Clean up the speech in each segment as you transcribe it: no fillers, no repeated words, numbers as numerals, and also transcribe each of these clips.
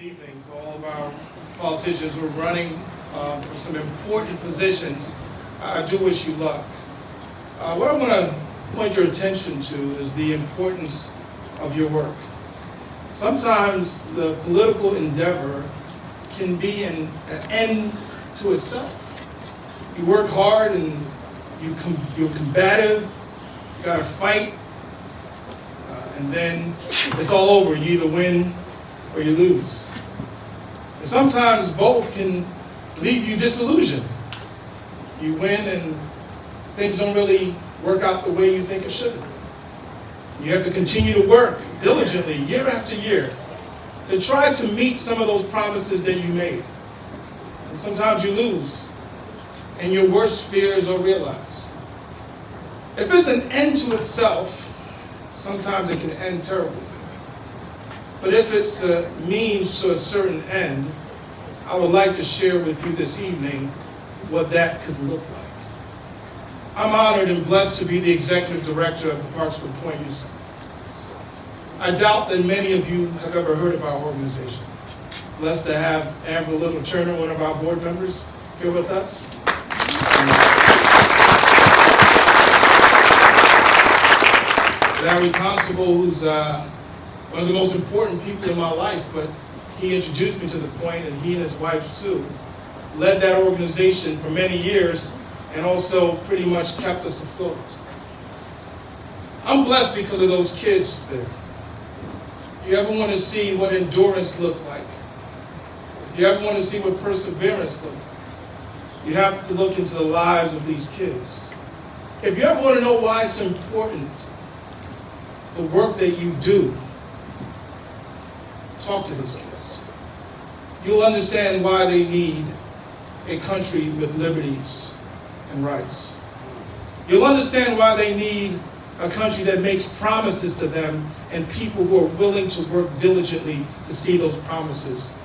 evening to all of our politicians who are running for some important positions. I do wish you luck. What I want to point your attention to is the importance of your work. Sometimes the political endeavor can be an end to itself. You work hard and you're combative, you got to fight, and then it's all over. You either win or you lose. And sometimes both can leave you disillusioned. You win and things don't really work out the way you think it should. You have to continue to work diligently year after year to try to meet some of those promises that you made. And sometimes you lose and your worst fears are realized. If it's an end to itself, sometimes it can end terribly. But if it's a means to a certain end, I would like to share with you this evening what that could look like. I'm honored and blessed to be the executive director of the Parkesburg Point Youth Center. I doubt that many of you have ever heard of our organization. Blessed to have Amber Little Turner, one of our board members, here with us. Larry Constable, who's one of the most important people in my life, but he introduced me to the Point, and he and his wife, Sue, led that organization for many years and also pretty much kept us afloat. I'm blessed because of those kids there. If you ever want to see what endurance looks like, if you ever want to see what perseverance looks like, you have to look into the lives of these kids. If you ever want to know why it's important, the work that you do, talk to these kids. You'll understand why they need a country with liberties and rights. You'll understand why they need a country that makes promises to them and people who are willing to work diligently to see those promises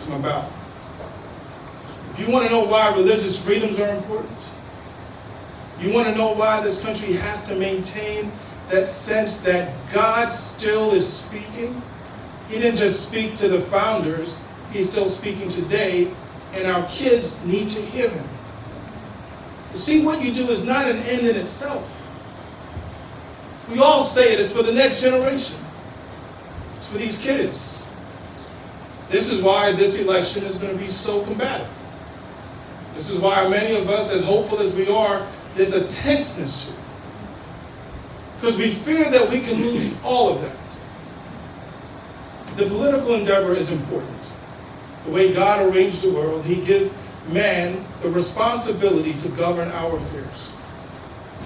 come about. If you want to know why religious freedoms are important, you want to know why this country has to maintain that sense that God still is speaking. He didn't just speak to the founders, he's still speaking today, and our kids need to hear him. You see, what you do is not an end in itself. We all say it is for the next generation. It's for these kids. This is why this election is going to be so combative. This is why many of us, as hopeful as we are, there's a tenseness to it. Because we fear that we can lose all of that. The political endeavor is important. The way God arranged the world, he gave man the responsibility to govern our affairs.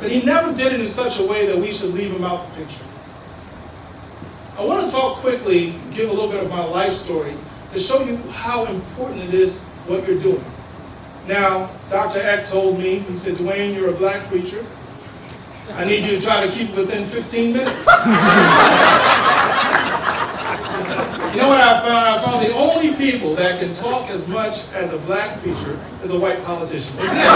But he never did it in such a way that we should leave him out the picture. I want to talk quickly, give a little bit of my life story to show you how important it is what you're doing. Now, Dr. Eck told me, he said, Dwayne, you're a black preacher. I need you to try to keep it within 15 minutes. You know what I found? I found the only people that can talk as much as a black preacher is a white politician. Isn't that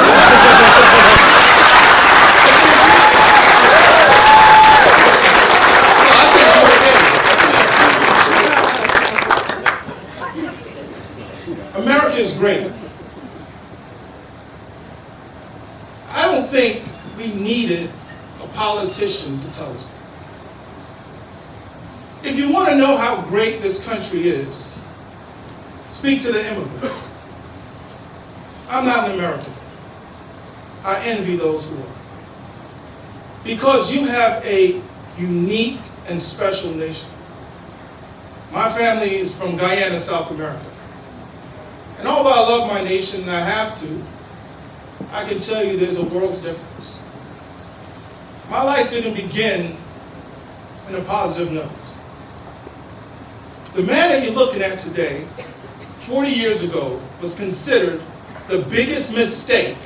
true? America is great. I don't think we needed a politician to tell us that. If you want to know how great this country is, speak to the immigrant. I'm not an American. I envy those who are. Because you have a unique and special nation. My family is from Guyana, South America. And although I love my nation and I have to, I can tell you there's a world's difference. My life didn't begin in a positive note. The man that you're looking at today, 40 years ago, was considered the biggest mistake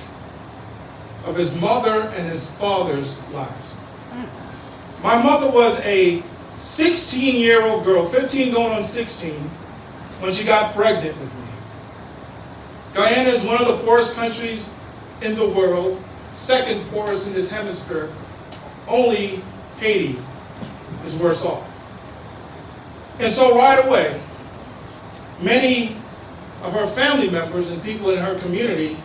of his mother and his father's lives. My mother was a 16-year-old girl, 15 going on 16, when she got pregnant with me. Guyana is one of the poorest countries in the world, second poorest in this hemisphere. Only Haiti is worse off. And so right away, Many of her family members and people in her community,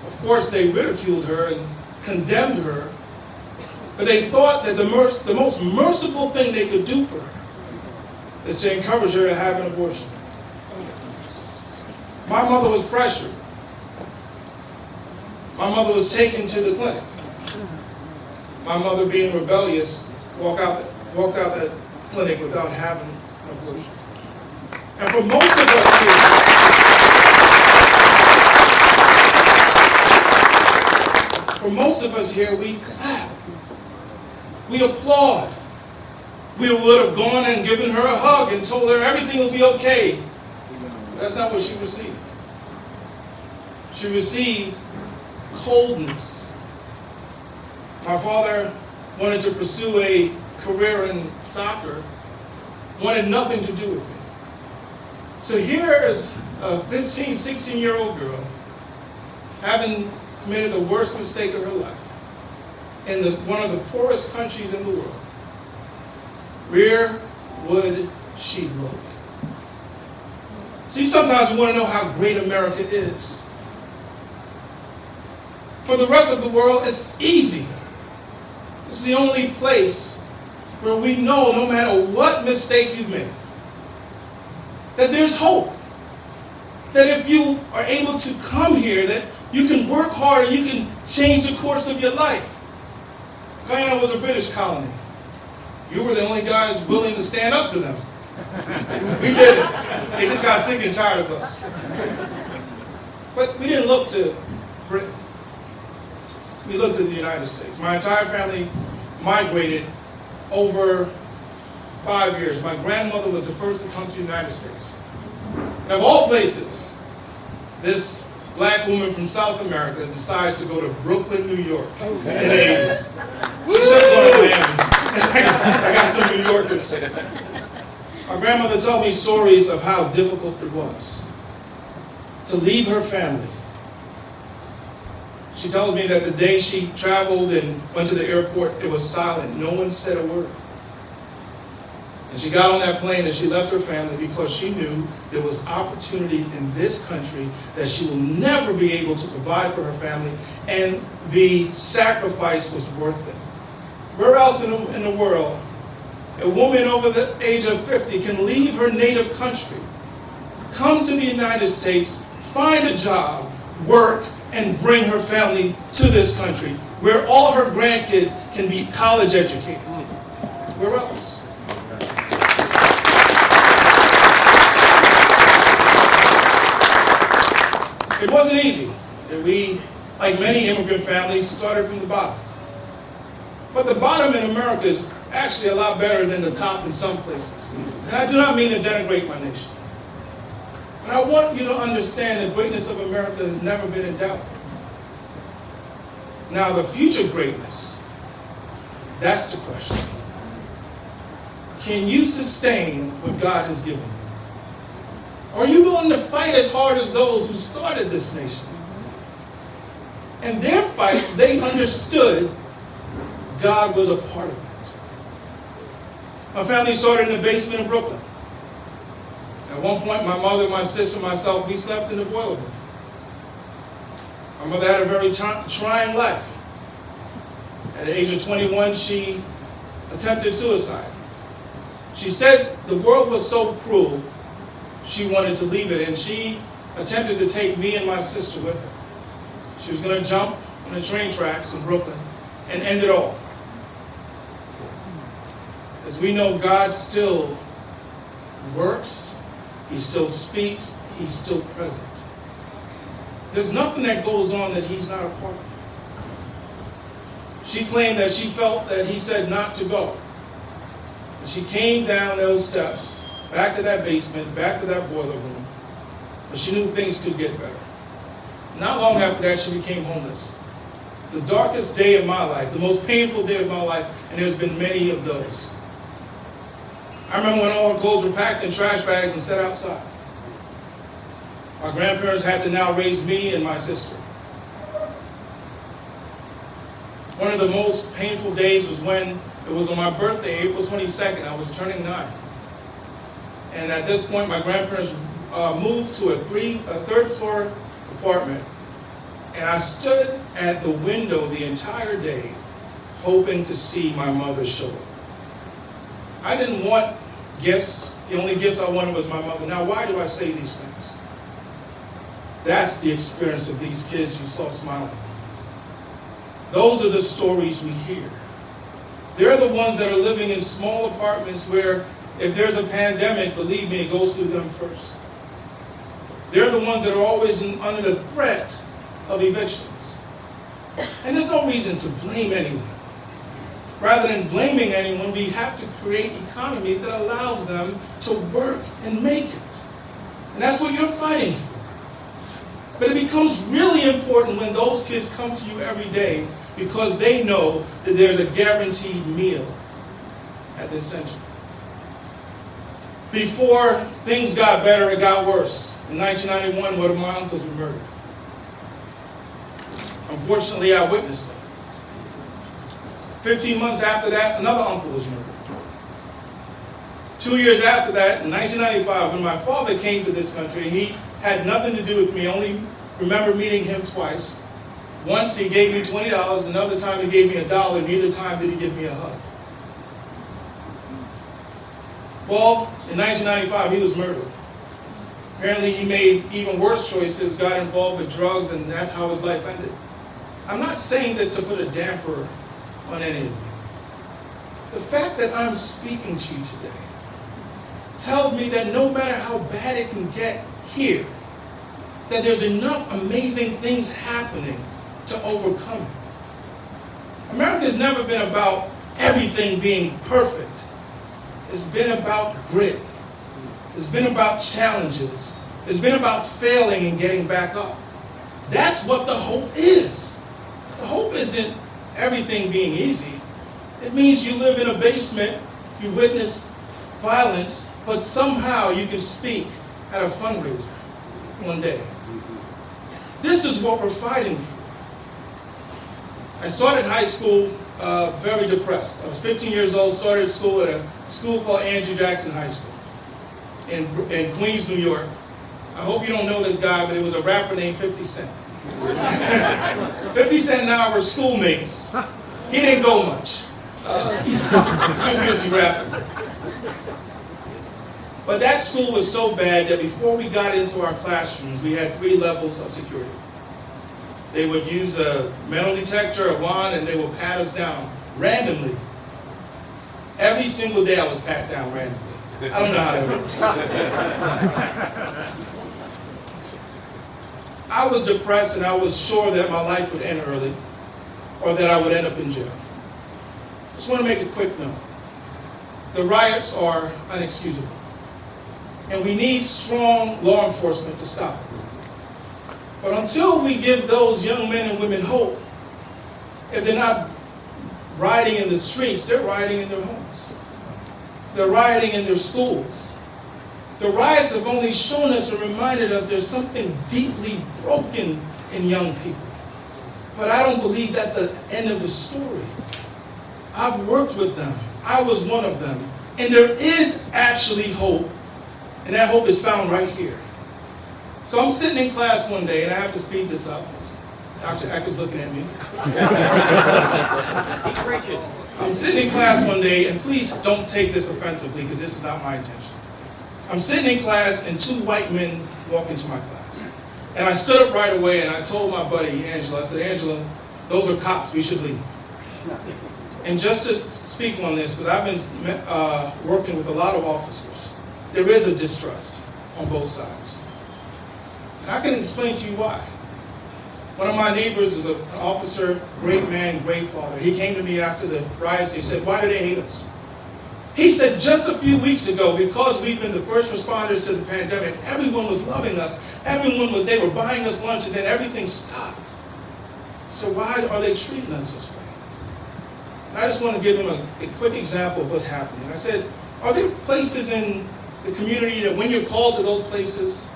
of course, they ridiculed her and condemned her, but they thought that the most merciful thing they could do for her is to encourage her to have an abortion. My mother was pressured. My mother was taken to the clinic. My mother, being rebellious, walked out that clinic without having an abortion. And for most of us here, we clap. We applaud. We would have gone and given her a hug and told her everything will be okay. But that's not what she received. She received coldness. My father wanted to pursue a career in soccer, wanted nothing to do with me. So here's a 15, 16-year-old girl having committed the worst mistake of her life in one of the poorest countries in the world. Where would she look? See, sometimes we want to know how great America is. For the rest of the world, it's easy. It's the only place where we know, no matter what mistake you've made, that there's hope. That if you are able to come here, that you can work hard and you can change the course of your life. Guyana was a British colony. You were the only guys willing to stand up to them. We did it. They just got sick and tired of us. But we didn't look to Britain. We looked to the United States. My entire family migrated over 5 years. My grandmother was the first to come to the United States. And of all places, this black woman from South America decides to go to Brooklyn, New York in the 80s. She should have gone to Miami. I got some New Yorkers. My grandmother told me stories of how difficult it was to leave her family. She tells me that the day she traveled and went to the airport, it was silent. No one said a word. And she got on that plane and she left her family because she knew there was opportunities in this country that she will never be able to provide for her family, and the sacrifice was worth it. Where else in the world a woman over the age of 50 can leave her native country, come to the United States, find a job, work, and bring her family to this country where all her grandkids can be college educated? Where else? It wasn't easy. We, like many immigrant families, started from the bottom. But the bottom in America is actually a lot better than the top in some places. And I do not mean to denigrate my nation. But I want you to understand the greatness of America has never been in doubt. Now, the future greatness, that's the question. Can you sustain what God has given you? Are you willing to fight as hard as those who started this nation? And their fight, they understood God was a part of it. My family started in the basement in Brooklyn. At one point, my mother, my sister, myself, we slept in the boiler room. My mother had a very trying life. At the age of 21, she attempted suicide. She said the world was so cruel, she wanted to leave it, and she attempted to take me and my sister with her. She was going to jump on the train tracks in Brooklyn and end it all. As we know, God still works, He still speaks, He's still present. There's nothing that goes on that He's not a part of. She claimed that she felt that He said not to go. And she came down those steps, back to that basement, back to that boiler room, but she knew things could get better. Not long after that, she became homeless. The darkest day of my life, the most painful day of my life, and there's been many of those. I remember when all her clothes were packed in trash bags and set outside. My grandparents had to now raise me and my sister. One of the most painful days was when it was on my birthday, April 22nd. I was turning 9. And at this point, my grandparents moved to a third floor apartment. And I stood at the window the entire day, hoping to see my mother show up. I didn't want gifts. The only gift I wanted was my mother. Now, why do I say these things? That's the experience of these kids you saw smiling. Those are the stories we hear. They're the ones that are living in small apartments where if there's a pandemic, believe me, it goes through them first. They're the ones that are always under the threat of evictions. And there's no reason to blame anyone. Rather than blaming anyone, we have to create economies that allow them to work and make it. And that's what you're fighting for. But it becomes really important when those kids come to you every day because they know that there's a guaranteed meal at this center. Before things got better, it got worse. In 1991, one of my uncles were murdered. Unfortunately, I witnessed it. 15 months after that, another uncle was murdered. 2 years after that, in 1995, when my father came to this country, he had nothing to do with me. Only remember meeting him twice. Once he gave me $20, another time he gave me $1, neither time did he give me a hug. Well, in 1995, he was murdered. Apparently he made even worse choices, got involved with drugs, and that's how his life ended. I'm not saying this to put a damper on any of you. The fact that I'm speaking to you today tells me that no matter how bad it can get here, that there's enough amazing things happening to overcome it. America's never been about everything being perfect. It's been about grit. It's been about challenges. It's been about failing and getting back up. That's what the hope is. The hope isn't everything being easy. It means you live in a basement, you witness violence, but somehow you can speak at a fundraiser one day. This is what we're fighting for. I started high school very depressed. I was 15 years old, started school at a school called Andrew Jackson High School in Queens, New York. I hope you don't know this guy, but it was a rapper named 50 Cent. 50 Cent and I were schoolmates. He didn't go much. Too busy rapping. But that school was so bad that before we got into our classrooms, we had 3 levels of security. They would use a metal detector, a wand, and they would pat us down randomly. Every single day I was pat down randomly. I don't know how that works. I was depressed and I was sure that my life would end early or that I would end up in jail. I just want to make a quick note. The riots are unexcusable. And we need strong law enforcement to stop it. But until we give those young men and women hope, if they're not rioting in the streets, they're rioting in their homes. They're rioting in their schools. The riots have only shown us and reminded us there's something deeply broken in young people. But I don't believe that's the end of the story. I've worked with them. I was one of them. And there is actually hope. And that hope is found right here. So I'm sitting in class one day, and I have to speed this up. Dr. Ecker's looking at me. I'm sitting in class one day, and please don't take this offensively, because this is not my intention. I'm sitting in class, and 2 white men walk into my class. And I stood up right away, and I told my buddy, Angela, I said, Angela, those are cops. We should leave. And just to speak on this, because I've been working with a lot of officers, there is a distrust on both sides. And I can explain to you why. One of my neighbors is an officer, great man, great father. He came to me after the riots. He said, why do they hate us? He said, just a few weeks ago, because we've been the first responders to the pandemic, everyone was loving us. They were buying us lunch, and then everything stopped. So why are they treating us this way? And I just want to give him a quick example of what's happening. I said, are there places in the community that when you're called to those places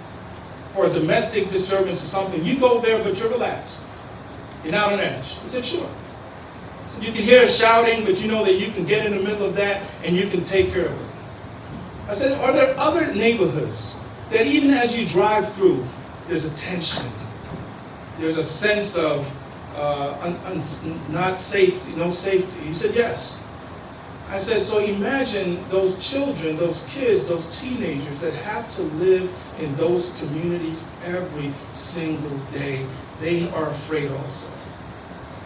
for a domestic disturbance or something, you go there but you're relaxed? You're not on edge? He said, sure. So you can hear shouting, but you know that you can get in the middle of that and you can take care of it. I said, are there other neighborhoods that even as you drive through, there's a tension, there's a sense of not safety, no safety? He said, yes. I said, so imagine those children, those kids, those teenagers that have to live in those communities every single day. They are afraid also.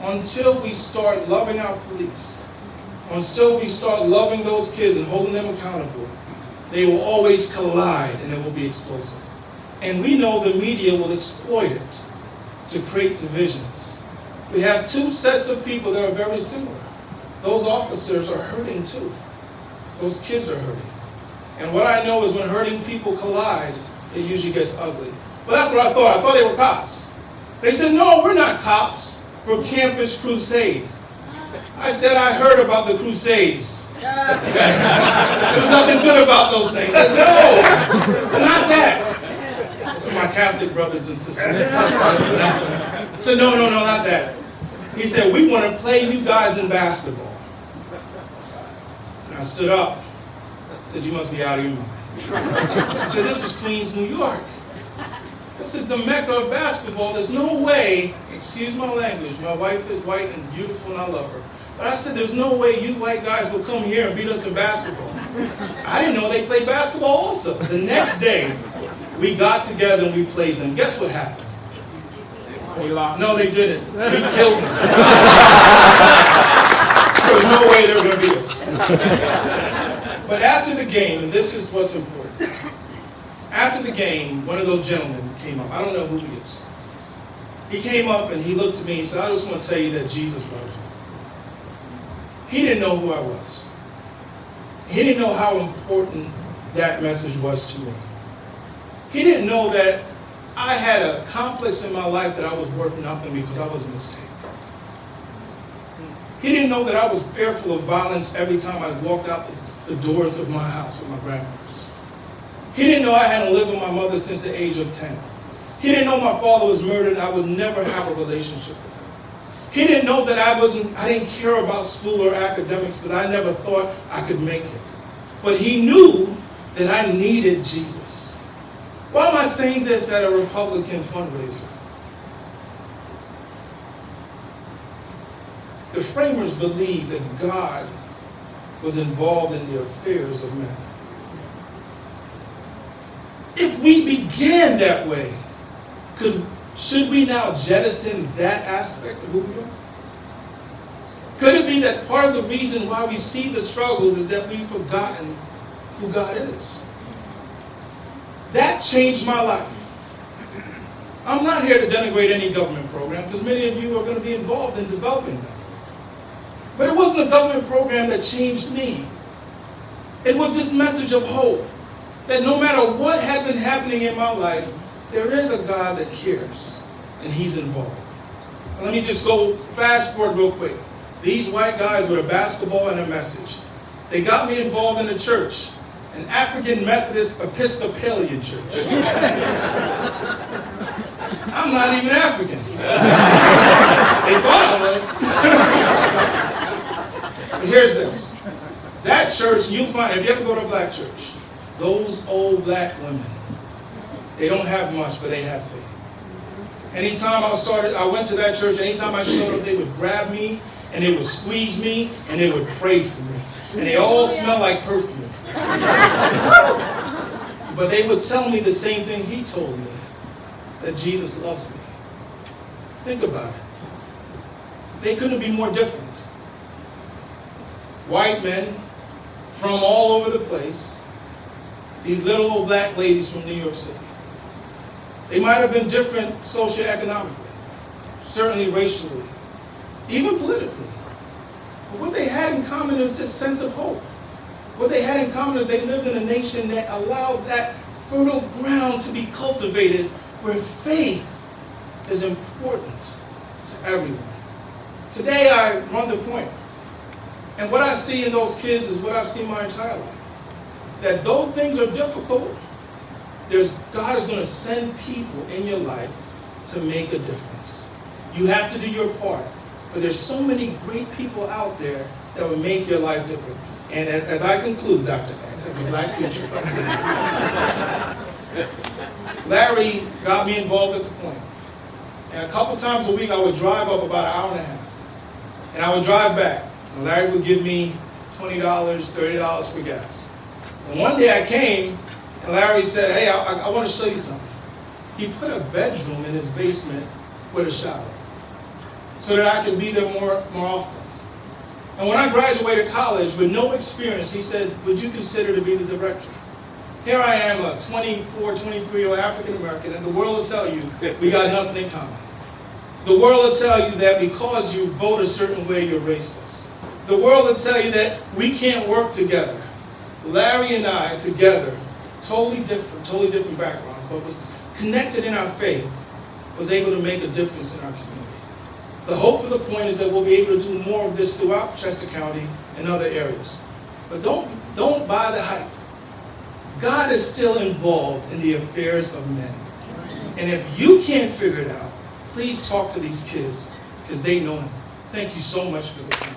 Until we start loving our police, until we start loving those kids and holding them accountable, they will always collide and it will be explosive. And we know the media will exploit it to create divisions. We have two sets of people that are very similar. Those officers are hurting too. Those kids are hurting. And what I know is when hurting people collide, it usually gets ugly. But that's what I thought. I thought they were cops. They said, no, we're not cops. We're Campus Crusade. I said, I heard about the Crusades. There's nothing good about those things. I said, no, it's not that. It's for my Catholic brothers and sisters. I said, no, not that. He said, we want to play you guys in basketball. And I stood up. I said, you must be out of your mind. I said, this is Queens, New York. This is the Mecca of basketball. There's no way, excuse my language, my wife is white and beautiful and I love her. But I said, there's no way you white guys will come here and beat us in basketball. I didn't know they played basketball also. The next day, we got together and we played them. Guess what happened? No, they didn't. We killed them. There was no way they were going to beat us. But after the game, and this is what's important, after the game, one of those gentlemen came up. I don't know who he is. He came up and he looked at me and he said, I just want to tell you that Jesus loves you. He didn't know who I was. He didn't know how important that message was to me. He didn't know that I had a complex in my life that I was worth nothing because I was a mistake. He didn't know that I was fearful of violence every time I walked out the doors of my house with my grandparents. He didn't know I hadn't lived with my mother since the age of 10. He didn't know my father was murdered and I would never have a relationship with him. He didn't know that I didn't care about school or academics, that I never thought I could make it. But he knew that I needed Jesus. Why am I saying this at a Republican fundraiser? The framers believed that God was involved in the affairs of men. If we began that way, should we now jettison that aspect of who we are? Could it be that part of the reason why we see the struggles is that we've forgotten who God is? That changed my life. I'm not here to denigrate any government program because many of you are going to be involved in developing them. But it wasn't a government program that changed me. It was this message of hope that no matter what had been happening in my life, there is a God that cares, and he's involved. And let me just go fast forward real quick. These white guys with a basketball and a message. They got me involved in a church, an African Methodist Episcopalian church. I'm not even African. They thought I was. But here's this. That church, you'll find, if you ever go to a black church, those old black women, they don't have much, but they have faith. Anytime I went to that church, anytime I showed up, they would grab me, and they would squeeze me, and they would pray for me. And they all smell like perfume. But they would tell me the same thing he told me, that Jesus loves me. Think about it. They couldn't be more different. White men from all over the place, these little old black ladies from New York City. They might have been different socioeconomically, certainly racially, even politically. But what they had in common is this sense of hope. What they had in common is they lived in a nation that allowed that fertile ground to be cultivated where faith is important to everyone. Today I run the point. And what I see in those kids is what I've seen my entire life. That though things are difficult, God is going to send people in your life to make a difference. You have to do your part. But there's so many great people out there that will make your life different. And as I conclude, Dr. Ed, as a black preacher. Larry got me involved at the Point. And a couple times a week I would drive up about an hour and a half. And I would drive back. And Larry would give me $20, $30 for gas. And one day I came and Larry said, hey, I want to show you something. He put a bedroom in his basement with a shower so that I could be there more often. And when I graduated college with no experience, he said, would you consider to be the director? Here I am, a 24, 23-year-old African American, and the world will tell you we got nothing in common. The world will tell you that because you vote a certain way, you're racist. The world will tell you that we can't work together. Larry and I, together, totally different backgrounds, but was connected in our faith, was able to make a difference in our community. The hope for the Point is that we'll be able to do more of this throughout Chester County and other areas. But don't buy the hype. God is still involved in the affairs of men. And if you can't figure it out, please talk to these kids because they know him. Thank you so much for the time.